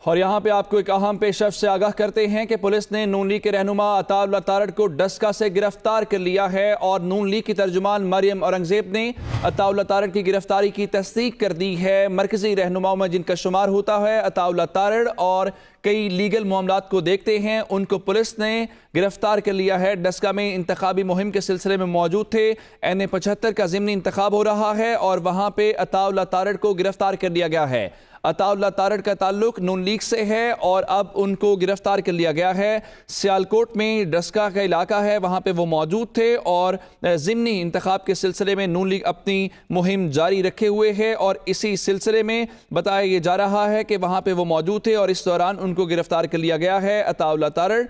और यहाँ पे आपको एक अहम पेशरफ से आगाह करते हैं कि पुलिस ने नून लीग के रहनुमा अताउल्लाह तारड़ को डस्का से गिरफ्तार कर लिया है और नून लीग की तर्जुमान मरियम औरंगजेब ने अताउल्लाह तारड़ की गिरफ्तारी की तस्दीक कर दी है। मरकजी रहनुमाओं में जिनका शुमार होता है अताउल्लाह तारड़ और कई लीगल मामलात को देखते हैं, उनको पुलिस ने गिरफ्तार कर लिया है। डस्का में इंतखाबी मुहिम के सिलसिले में मौजूद थे। NA-75 का ज़िमनी इंतखाब हो रहा है और वहाँ पे अताउल्लाह तारड़ को गिरफ्तार कर लिया गया है। अताउल्लाह तारड़ का ताल्लुक नून लीग से है और अब उनको गिरफ्तार कर लिया गया है। सियालकोट में डस्का का इलाका है, वहाँ पे वो मौजूद थे और ज़िमनी इंतखाब के सिलसिले में नून लीग अपनी मुहिम जारी रखे हुए है और इसी सिलसिले में बताया ये जा रहा है कि वहाँ पे वो मौजूद थे और इस दौरान उनको गिरफ्तार कर लिया गया है। अताउल्लाह तारड़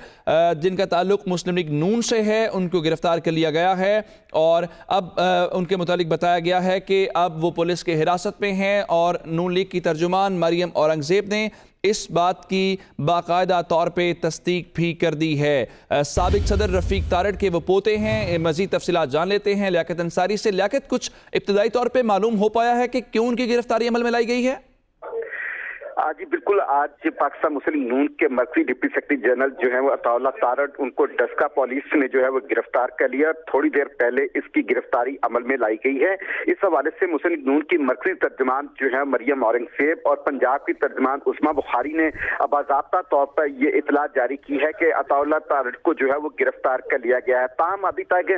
जिनका ताल्लुक मुस्लिम लीग नून से है, उनको गिरफ्तार कर लिया गया है और अब उनके मुतालिक बताया गया है कि अब वो पुलिस के हिरासत में हैं और नून लीग की तर्जुमान मरियम औरंगजेब ने इस बात की बाकायदा तौर पे तस्दीक भी कर दी है। साबिक सदर रफीक तारड़ के वो पोते हैं। मजीद तफसीलात जान लेते हैं लियाकत अंसारी से। लियाकत, कुछ इब्तदाई तौर पे मालूम हो पाया है कि क्यों उनकी गिरफ्तारी अमल में लाई गई है? जी बिल्कुल, आज पाकिस्तान मुस्लिम नून के मरकजी डिप्टी सेक्रेटरी जनरल जो है वो अताउल्लाह तारड़, उनको डस्का पुलिस ने जो है वो गिरफ्तार कर लिया। थोड़ी देर पहले इसकी गिरफ्तारी अमल में लाई गई है। इस हवाले से मुस्लिम नून की मरकजी तर्जुमान जो है मरियम औरंगजेब और पंजाब की तर्जुमान उस्मा बुखारी ने बाज़ाब्ता तौर पर ये इतला जारी की है कि अताउल्लाह तारड़ को जो है वो गिरफ्तार कर लिया गया है। ताहम अभी तक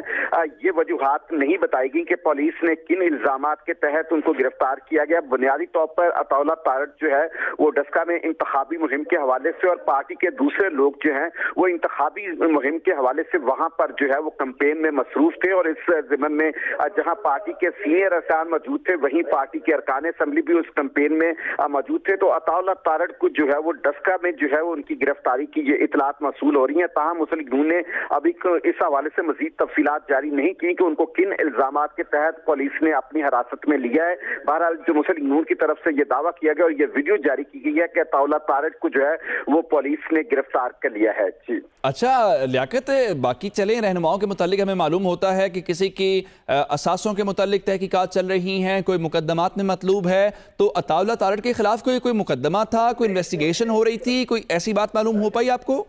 ये वजूहात नहीं बताई गई कि पुलिस ने किन इल्जामात के तहत उनको गिरफ्तार किया गया। बुनियादी तौर पर अताउल्लाह तारड़ जो है वो डस्का में इंतखाबी मुहिम के हवाले से और पार्टी के दूसरे लोग जो हैं वो इंतखाबी मुहिम के हवाले से वहां पर जो है वो कैंपेन में मसरूफ थे और इस ज़िमन में जहां पार्टी के सीनियर अरकान मौजूद थे, वहीं पार्टी के अरकान असम्बली भी उस कैंपेन में मौजूद थे। तो अताउल्लाह तारड़ को जो है वो डस्का में जो है वो उनकी गिरफ्तारी की ये इतलात मसूल हो रही है। ताहम मुस्लिम नून ने अभी इस हवाले से मजीद तफसीलात जारी नहीं की कि उनको किन इल्जामात के तहत पुलिस ने अपनी हिरासत में लिया है। बहरहाल जो मुस्लिम नून की तरफ से ये दावा किया गया और ये वीडियो जारी की गई है कि अताउल्लाह तारड़ को जो है वो पुलिस ने गिरफ्तार कर लिया है। जी अच्छा लियाकत, बाकी चले रहनुमाओं के मुतालिक हमें मालूम होता है कि किसी की असासों के मुतालिक तहकीकात चल रही हैं, कोई मुकदमात में मतलूब है। तो अताउल्लाह तारड़ के खिलाफ कोई मुकदमा था, कोई इन्वेस्टिगेशन हो रही थी, कोई ऐसी बात मालूम हो पाई आपको?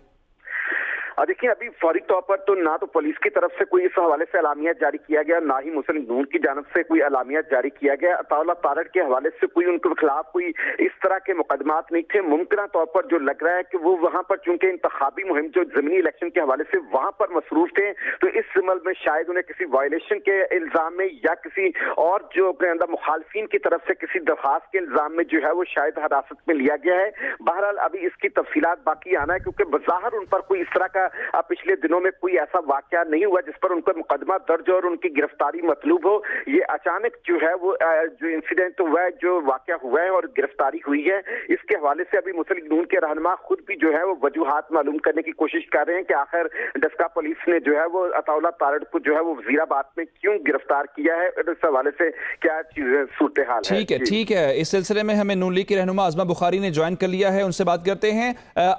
देखिए, अभी फौरी तौर पर तो ना तो पुलिस की तरफ से कोई इस हवाले से अलामिया जारी किया गया, ना ही मुस्लिम नून की जानब से कोई अलामिया जारी किया गया। अताउल्लाह तारड़ के हवाले से कोई उनके खिलाफ कोई इस तरह के मुकदमात नहीं थे। मुमकिन तौर पर जो लग रहा है कि वो वहां पर चूंकि इंतखाबी मुहिम जो ज़मीनी इलेक्शन के हवाले से वहां पर मसरूफ थे, तो इस अमल में शायद उन्हें किसी वायलेशन के इल्जाम में या किसी और जो मुखालफिन की तरफ से किसी दरखास्त के इल्जाम में जो है वो शायद हिरासत में लिया गया है। बहरहाल अभी इसकी तफसीलात बाकी आना है, क्योंकि बज़ाहिर उन पर कोई इस तरह का पिछले दिनों में कोई ऐसा वाकया नहीं हुआ जिस पर उनका मुकदमा दर्ज हो और उनकी गिरफ्तारी मतलूब हो। ये अचानक जो है वो जो इंसिडेंट हुआ है, जो वाकया हुआ है और गिरफ्तारी हुई है, इसके हवाले से अभी मुस्लिम नून के रहनुमा खुद भी जो है वो वजूहात मालूम करने की कोशिश कर रहे हैं कि आखिर डस्का पुलिस ने जो है वो अताउल्लाह तारड़ को जो है वो वजीराबाद में क्यों गिरफ्तार किया है, इस हवाले से क्या चीजें सूरत हाल है। ठीक है। इस सिलसिले में हमें नून लीग की रहनुमा उस्मा बुखारी ने ज्वाइन कर लिया है, उनसे बात करते हैं।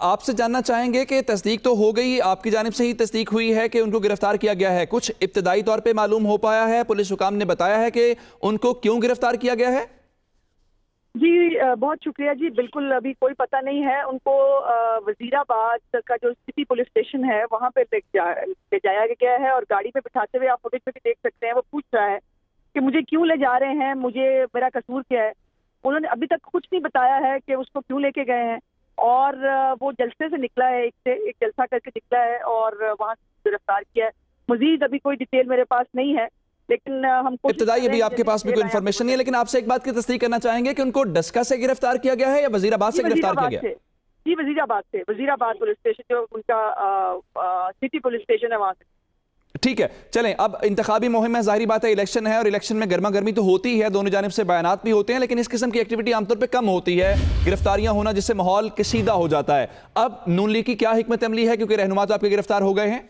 आपसे जानना चाहेंगे कि तस्दीक तो हो गई, आपकी जानिब से ही तस्दीक हुई है कि उनको गिरफ्तार किया गया है, कुछ इब्तदाई तौर पे मालूम हो पाया है, पुलिस हुकाम ने बताया है कि उनको क्यों गिरफ्तार किया गया है? जी बहुत शुक्रिया जी, बिल्कुल अभी कोई पता नहीं है। उनको वजीराबाद का जो सिटी पुलिस स्टेशन है वहां पे ले जाया गया है और गाड़ी पे बिठाते हुए आप फुटेज में भी देख सकते हैं, वो पूछ रहा है कि मुझे क्यों ले जा रहे हैं, मुझे मेरा कसूर क्या है। उन्होंने अभी तक कुछ नहीं बताया है कि उसको क्यों लेके गए हैं और वो जलसे से निकला है, एक जलसा करके निकला है और वहां से गिरफ्तार किया है। मजीद अभी कोई डिटेल मेरे पास नहीं है, लेकिन हमको इब्तदाई अभी आपके पास भी कोई इन्फॉर्मेशन नहीं है। लेकिन आपसे एक बात की तस्दीक करना चाहेंगे कि उनको डस्का से गिरफ्तार किया गया है या वजीराबाद से गिरफ्तार किया गया? जी वजीराबाद पुलिस स्टेशन, जो उनका सिटी पुलिस स्टेशन है, वहां से। ठीक है, चलें। अब इंतखाबी मुहिम में जाहिर बात है इलेक्शन है और इलेक्शन में गर्मा गर्मी तो होती है, दोनों जानिब से बयानात भी होते हैं, लेकिन इस किस्म की एक्टिविटी आमतौर पे कम होती है, गिरफ्तारियां होना जिससे माहौल कशीदा हो जाता है। अब नून लीग की क्या हिकमत अमली है, क्योंकि रहनुमा तो आपके गिरफ्तार हो गए हैं?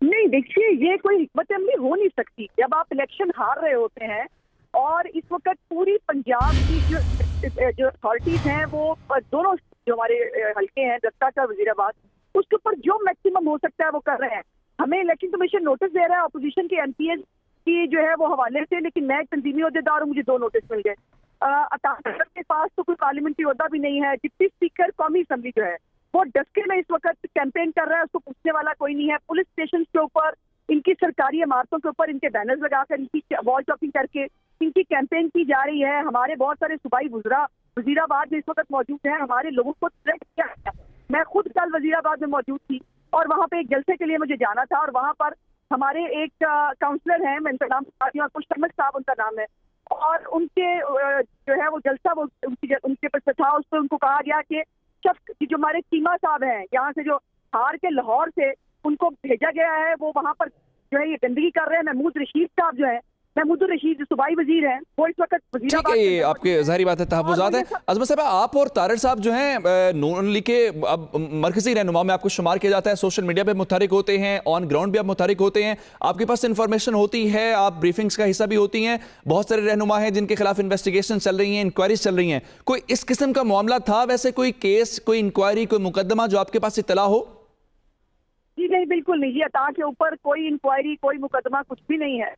नहीं, देखिए ये कोई हिकमत अमली हो नहीं सकती जब आप इलेक्शन हार रहे होते हैं और इस वक्त पूरी पंजाब की जो अथॉरिटीज हैं वो दोनों जो हमारे हल्के हैं दस्का का वजीराबाद, उसके ऊपर जो मैक्सिमम हो सकता है वो कर रहे हैं। हमें इलेक्शन कमीशन नोटिस दे रहा है अपोजिशन के MPs की जो है वो हवाले से, लेकिन मैं एक तंजीमी ओहदेदार हूँ, मुझे 2 नोटिस मिल गए। अताउल्ला के पास तो कोई पार्लियामेंट्री ओहदा भी नहीं है। डिप्टी स्पीकर कौमी असेंबली जो है वो डस्के में इस वक्त कैंपेन कर रहा है, उसको पूछने वाला कोई नहीं है। पुलिस स्टेशन के ऊपर, इनकी सरकारी इमारतों के ऊपर इनके बैनर्स लगाकर, इनकी वॉल टॉकिंग करके इनकी कैंपेन की जा रही है। हमारे बहुत सारे सूबाई बुजुर्ग वजीराबाद में इस वक्त मौजूद हैं, हमारे लोगों को थ्रेट किया गया। मैं खुद कल वजीराबाद में मौजूद थी और वहाँ पे एक जलसे के लिए मुझे जाना था, और वहाँ पर हमारे एक काउंसलर हैं, मैं उनका नाम बताती हूँ, कुछ अहमद साहब उनका नाम है, और उनके जो है वो जलसा वो उनके पर था। उस पर उनको कहा गया कि जो हमारे चीमा साहब हैं यहाँ से, जो हार के लाहौर से उनको भेजा गया है, वो वहाँ पर जो है ये गंदगी कर रहे हैं। महमूद रशीद साहब जो है, महमूद रशीद जो सूबाई वजीर हैं, वो इस वक्त ठीक है, ये आपके जाहिर बात है तहफ़्फ़ुज़ात है। अज़मा साहब, आप और तारड़ साहब जो हैं नून लीग के अब मरकजी रहनुमा में आपको शुमार किया जाता है, सोशल मीडिया पे मुतहरिक होते हैं, ऑन ग्राउंड भी आप मुतहरिक होते हैं, आपके पास इन्फॉर्मेशन होती है, आप ब्रीफिंग्स का हिस्सा भी होती हैं। बहुत सारे रहनुमा हैं जिनके खिलाफ इन्वेस्टिगेशन चल रही हैं, इंक्वायरीज चल रही हैं। कोई इस किस्म का मामला था वैसे, कोई केस, कोई इंक्वायरी, कोई मुकदमा जो आपके पास इत्तला हो? जी नहीं, बिल्कुल नहीं। ये अता के ऊपर कोई इंक्वायरी, कोई मुकदमा कुछ भी नहीं है।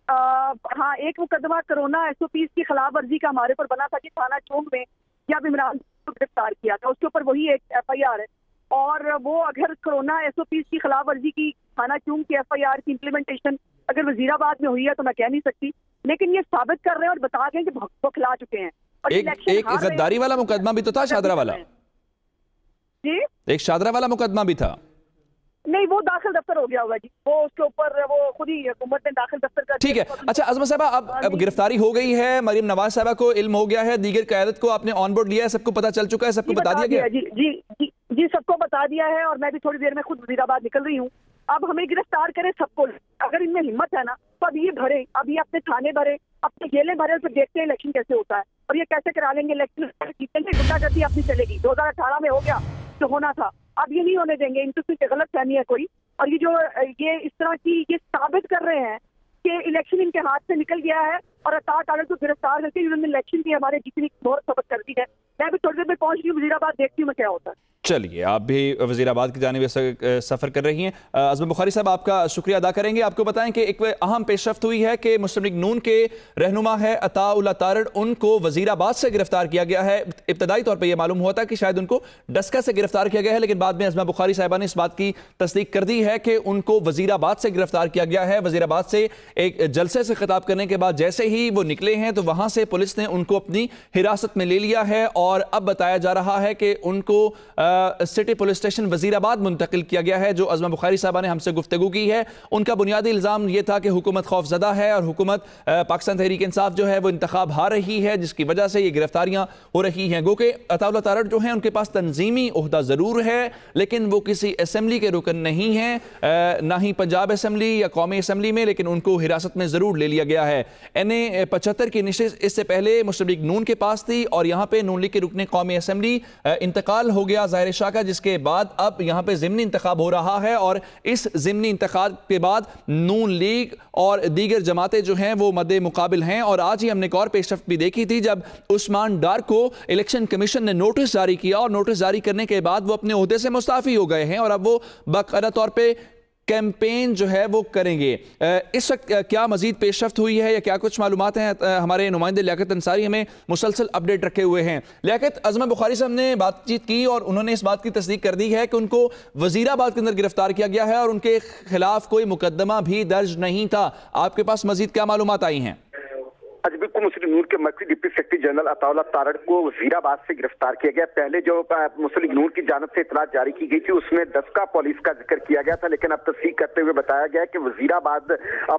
हाँ, एक मुकदमा कोरोना SOPs की खिलाफ वर्जी का हमारे ऊपर बना था कि थाना चौक में जब इमरान को गिरफ्तार किया था, उसके ऊपर वही एक FIR है। और वो अगर कोरोना SOPs की खिलाफ वर्जी की थाना चौक की FIR की इम्प्लीमेंटेशन अगर वजीराबाद में हुई है तो मैं कह नहीं सकती, लेकिन ये साबित कर रहे हैं और बता गए कि वो खिला चुके हैं। और एक गद्दारी वाला मुकदमा भी तो था, शादरा वाला जी, एक शादरा वाला मुकदमा भी था। नहीं, वो दाखिल दफ्तर हो गया होगा जी, वो उसके ऊपर वो खुद ही हुकूमत ने दाखिल दफ्तर कर। ठीक है, अच्छा अज़मा साहबा, अब गिरफ्तारी हो गई है, मरियम नवाज साहबा को इल्म हो गया है, दीगर क़यादत को आपने ऑन बोर्ड लिया है, सबको पता चल चुका है, सबको बता दिया गया? जी जी जी जी, सबको बता दिया है, और मैं भी थोड़ी देर में खुद वजीराबाद निकल रही हूँ। अब हमें गिरफ्तार करें सबको, अगर इनमें हिम्मत है ना तो अब ये भरे, अब ये अपने थाने भरे, अपने जेलें भरे, फिर देखते हैं इलेक्शन कैसे होता है और ये कैसे करा लेंगे इलेक्शन। जीतेंगे, गुंडागर्दी अपनी चलेगी। 2018 में हो गया जो होना था, अब ये नहीं होने देंगे। इनको कुछ गलत फहमी है कोई, और ये इस तरह की ये साबित कर रहे हैं कि इलेक्शन इनके हाथ से निकल गया है, और अता तारड़ को गिरफ्तार करके इन्होंने इलेक्शन की हमारे जीतने की बहुत सबक कर दी है। मैं भी थोड़ी देर में पहुंच रही हूँ वजीराबाद, देखती हूँ मैं क्या होता है। चलिए, आप भी वजीराबाद की जानिब सफ़र कर रही हैं। अज़मा बुखारी साहब, आपका शुक्रिया अदा करेंगे। आपको बताएं कि एक अहम पेशरफ्त हुई है कि मुस्लिम लीग नून के रहनुमा है अताउल्ला तारड़, उनको वजीराबाद से गिरफ्तार किया गया है। इब्तदाई तौर पर यह मालूम हुआ था कि शायद उनको डस्का से गिरफ्तार किया गया है, लेकिन बाद में अज़मा बुखारी साहिबा ने इस बात की तस्दीक कर दी है कि उनको वजीराबाद से गिरफ्तार किया गया है। वजीराबाद से एक जलसे से खिताब करने के बाद जैसे ही वो निकले हैं तो वहां से पुलिस ने उनको अपनी हिरासत में ले लिया है, और अब बताया जा रहा है कि उनको सिटी पुलिस स्टेशन वजीराबाद मुंतकिल किया गया है। जो अज़मा बुखारी साहबा ने हमसे गुफ्तगू की है, उनका बुनियादी इल्ज़ाम यह था कि हुकूमत खौफजदा है और हुकूमत पाकिस्तान तहरीक इंसाफ जो है वो इंतखाब हार रही है, जिसकी वजह से ये गिरफ्तारियां हो रही हैं। गो कि अताउल्ला तारड़ जो हैं उनके पास तंजीमी ओहदा ज़रूर है, लेकिन वो किसी असम्बली के रुकन नहीं हैं, ना ही पंजाब असम्बली या कौमी असम्बली में, लेकिन उनको हिरासत में ज़रूर ले लिया गया है। NA 75 की नशिस्त इससे पहले मुस्लिम लीग नून के पास थी, और यहाँ पे नून लीग के रुकने कौमी असम्बली इंतकाल हो गया ज़ाहिर शाह का, जिसके बाद अब यहाँ पे ज़िमनी इंतखाब हो रहा है, और इस ज़िमनी इंतखाब के बाद नून लीग और दीगर जमातें जो हैं वो मद्दे मुकाबिल हैं। और आज ही हमने एक और पेशरफ्त भी देखी थी जब उस्मान डार को इलेक्शन कमीशन ने नोटिस जारी किया, और नोटिस जारी करने के बाद वो अपने ओहदे से मुस्ताफ़ी हो गए हैं, और अब वो बाकायदा तौर पर कैंपेन जो है वो करेंगे। इस वक्त क्या मजीद पेशरफ्त हुई है या क्या कुछ मालूमात हैं, हमारे नुमाइंदे लियाकत अंसारी हमें मुसलसल अपडेट रखे हुए हैं। लियाकत, अज़मा बुखारी साहब ने बातचीत की और उन्होंने इस बात की तस्दीक कर दी है कि उनको वजीराबाद के अंदर गिरफ्तार किया गया है और उनके खिलाफ कोई मुकदमा भी दर्ज नहीं था। आपके पास मजीद क्या मालूमात आई हैं? आज बिल्कुल मुस्लिम नून के मरकजी deputy secretary general Ataullah Tarar को वजीराबाद से गिरफ्तार किया गया। पहले जो मुस्लिम नून की जानब से इतला जारी की गई थी उसमें डस्का पुलिस का जिक्र किया गया था, लेकिन अब तस्दीक करते हुए बताया गया कि वजीराबाद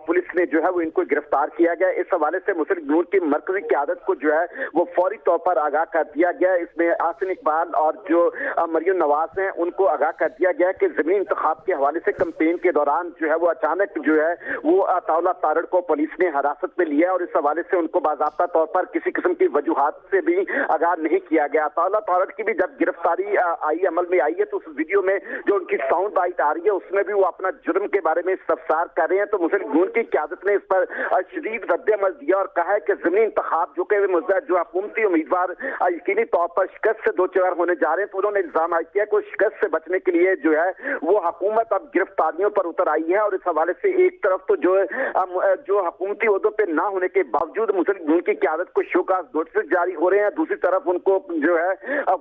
पुलिस ने जो है वो इनको गिरफ्तार किया गया। इस हवाले से मुस्लिम नून की मरकजी क़यादत को जो है वो फौरी तौर पर आगाह कर दिया गया। इसमें आसिन इकबाल और जो मरियम नवाज हैं उनको आगाह कर दिया गया कि ज़मीनी इंतखाब के हवाले से कैंपेन के दौरान जो है वो अचानक जो है वो अताउल्ला तारड़ को पुलिस ने हिरासत में लिया, और इस हवाले से उनको बाज़ाब्ता तौर पर किसी किस्म की वजूहात से भी आगाह नहीं किया गया। अताउल्ला तारड़ की भी जब गिरफ्तारी आई, अमल में आई है, तो उस वीडियो में जो उनकी साउंड बाइट आ रही है उसमें भी वो अपना जुर्म के बारे में इस्तफसार कर रहे हैं। तो मुस्लिम नून की क़यादत ने इस पर शदीद रद्द-ए-अमल दिया और कहा है कि ज़मीनी इंतखाब जो कि जो हुकूमती उम्मीदवार यकीनी तौर पर शिकस्त से दो चार होने जा रहे हैं, तो उन्होंने इल्जाम आयद किया कि शिकस्त से बचने के लिए जो है वो हुकूमत अब गिरफ्तारियों पर उतर आई है। और इस हवाले से एक तरफ तो जो हुकूमती ओहदों पर ना होने के बावजूद मुस्लिम मुस्लिम नून की क़यादत को शोकाज नोटिस जारी हो रहे हैं, दूसरी तरफ उनको जो है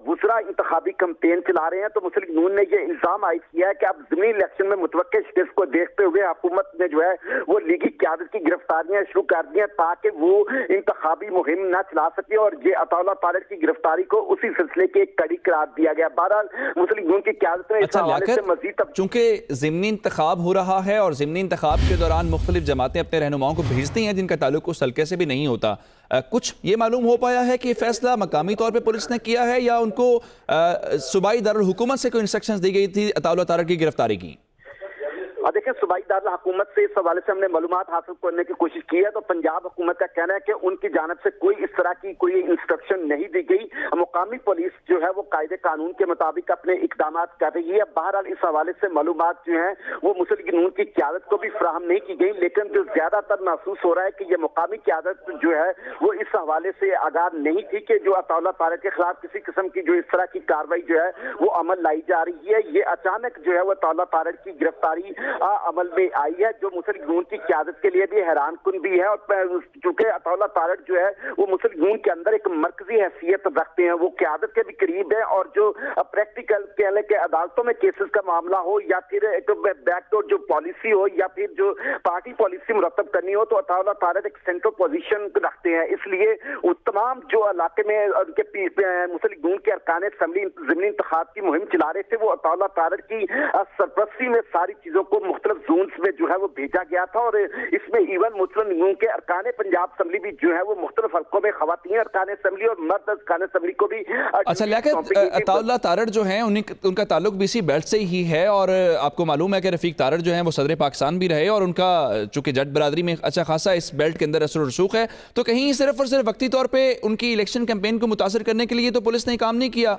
दूसरा इंतखाबी कैंपेन चला रहे हैं। तो मुस्लिम नून ने ये इल्जाम आयद किया है कि अब ज़मीनी इलेक्शन में मुतवक्किल शिकस्त को देखते हुए हुकूमत ने जो है वो लीगी क़यादत की गिरफ्तारियां शुरू कर दी हैं ताकि वो इंतखाबी मुहिम न चला सके, और ये अताउल्लाह तारड़ की गिरफ्तारी को उसी सिलसिले की एक कड़ी करार दिया गया। बहरहाल मुस्लिम नून की क़यादत में इस हवाले से मजीद चूंकि ज़िमनी इंतखाब हो रहा है और ज़िमनी इंतखाब के दौरान मुख्तलिफ जमातें अपने रहनुमाओं को भेजती हैं जिनका ताल्लुक उस हल्के से भी नहीं होता, कुछ ये मालूम हो पाया है कि फैसला मकामी तौर पे पुलिस ने किया है या उनको सूबाई दारुल हुकूमत से कोई इंस्ट्रक्शंस दी गई थी अताउल्लाह तारड़ की गिरफ्तारी की? देखिए, सूबाई दारुल हुकूमत से इस हवाले से हमने मालूमात हासिल करने की कोशिश की है, तो पंजाब हुकूमत का कहना है कि उनकी जानिब से कोई इस तरह की कोई इंस्ट्रक्शन नहीं दी गई। मुकामी पुलिस जो है वो कायदे कानून के मुताबिक अपने इकदाम कर रही है। बहरहाल इस हवाले से मालूमात जो है वो मुस्लिम नून की क़यादत को भी फराहम नहीं की गई, लेकिन जो ज्यादातर महसूस हो रहा है कि ये मुकामी क़यादत जो है वो इस हवाले से आगाह नहीं थी कि जो अताउल्लाह तारड़ के खिलाफ किसी किस्म की जो इस तरह की कार्रवाई जो है वो अमल लाई जा रही है। ये अचानक जो है वो अताउल्लाह तारड़ की गिरफ्तारी अमल में आई है, जो मुस्लिम नून की क़यादत के लिए भी हैरान कुन भी है। और चूंकि अताउल्लाह तारड़ जो है वो मुस्लिम नून के अंदर एक मरकजी हैसियत रखते हैं, वो क़यादत के भी करीब है, और जो प्रैक्टिकल कहने के अदालतों में केसेस का मामला हो या फिर एक बैकडोर जो पॉलिसी हो या फिर जो पार्टी पॉलिसी मुरतब करनी हो, तो अताउल्लाह तारड़ एक सेंट्रल पोजीशन रखते हैं। इसलिए वो तमाम जो इलाके में उनके मुस्लिम नून के अरकान असेंबली ज़मीनी इंतखाब की मुहिम चला रहे थे, वो अताउल्लाह तारड़ की सरपरस्ती में सारी चीजों को मुख्तलिफ जोन्स में जो है वो भेजा गया था। और इसमें इवन मुस्लिम नून के अरकान पंजाब असेंबली भी जो है वो मुख्तलिफ हल्कों में खवातीन अरकान असेंबली और मर्द अरकान असेंबली को भी अच्छा अताउल्लाह तारड़ जो है उनका ताल्लुक BC बेल्ट से ही है, और आपको मालूम है कि रफीक तारड़ जो है वो सदर पाकिस्तान भी रहे और उनका चूंकि जट बरादरी में अच्छा खासा इस बेल्ट के अंदर असर रसूख है, तो कहीं सिर्फ और सिर्फ वक्ती तौर पर उनकी इलेक्शन कैंपेन को मुतासर करने के लिए तो पुलिस ने काम नहीं किया?